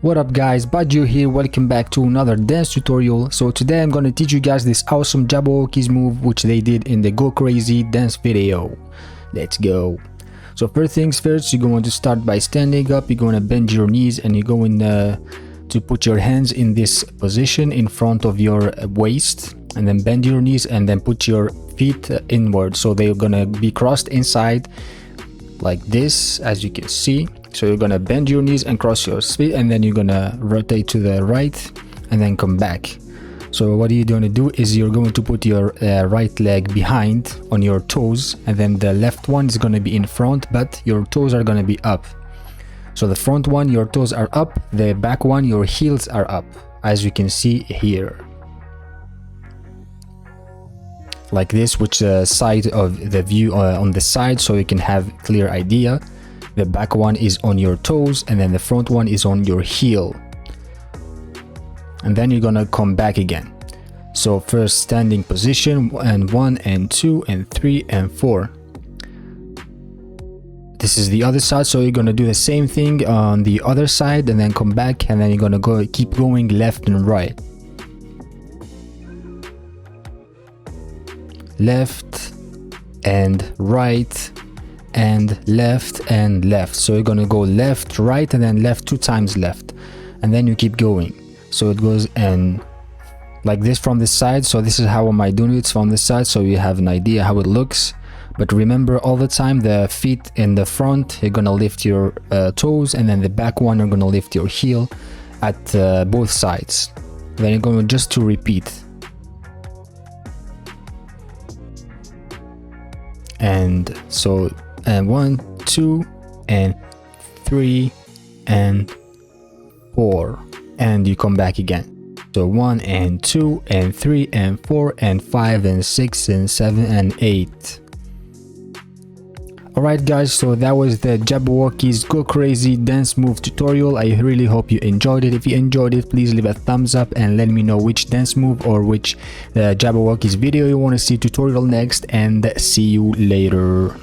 What up guys, Baju here, welcome back to another dance tutorial. So today I'm gonna teach you guys this awesome Jabbawockeez move which they did in the Go Crazy dance video. Let's go. So first things first, you're going to start by standing up, you're going to bend your knees and you're going to put your hands in this position in front of your waist, and then bend your knees and then put your feet inward, so they're gonna be crossed inside like this, as you can see. So you're gonna bend your knees and cross your feet, and then you're gonna rotate to the right and then come back. So what you're gonna do is you're going to put your right leg behind on your toes, and then the left one is gonna be in front, but your toes are gonna be up. So the front one, your toes are up, the back one, your heels are up, as you can see here. Like this, which side of the view on the side, so you can have clear idea. The back one is on your toes and then the front one is on your heel, and then you're gonna come back again. So first standing position, and 1 and 2 and 3 and 4. This is the other side, so you're gonna do the same thing on the other side and then come back, and then you're gonna keep going left and right. Left and right and left. So you're gonna go left, right, and then left 2 times left, and then you keep going. So it goes and like this from the side. So this is how am I doing it from the side, so you have an idea how it looks. But remember, all the time the feet in the front, you're gonna lift your toes, and then the back one you're gonna lift your heel at both sides. Then you're going just to repeat. And so 1, 2 and 3 and 4, and you come back again. So 1 and 2 and 3 and 4 and 5 and 6 and 7 and 8. Alright guys, so that was the Jabbawockeez Go Crazy dance move tutorial. I really hope you enjoyed it. If you enjoyed it, please leave a thumbs up and let me know which dance move or which Jabbawockeez video you want to see tutorial next, and see you later.